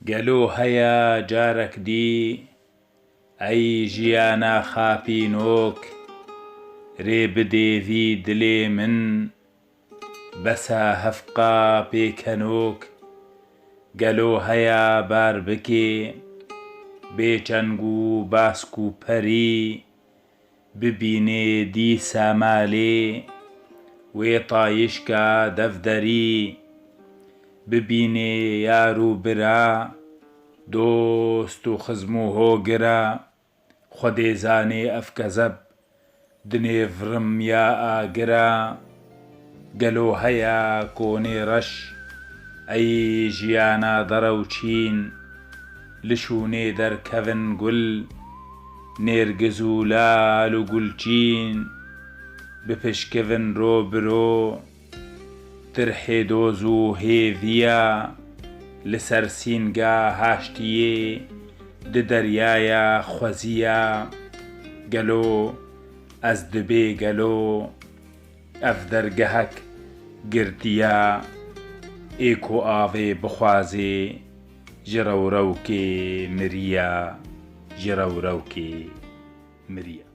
گەلۆ هەیە جارێک دی ئەی ژیانە خاپینۆک رێ بدێڤی دلێ من بەسە هەفقا پێکەنۆک گەلۆ هەیە بار بکێ بێچەنگ و باسک و پەری ببینێ دیسە مالێ وێ تایشکە دەڤدەری ببینێ یار و برا دۆست و خزم و هۆگرە خودێ زانێ ئەف کەزەب دنێڤڕم یا ئاگرە گەلۆ هەیە کۆنێ ڕەش ئەی ژیانە دەرە و چین لشوونێ دەرکەڤن گول نێرگز و لال و گولچین بپشکڤن ڕۆ برۆ ترحێ دۆز و هێڤیە لەسەر سینگە هاشتیێ دەریایە خۆزیە گەلۆ ئەس دبێ گەلۆ ئەف دەرگەهەک گرتیە ئێکۆ ئاڤێ بخوازێ ژە ڕەوڕەوکێ مریە ژە ڕەوڕەوکێ مریە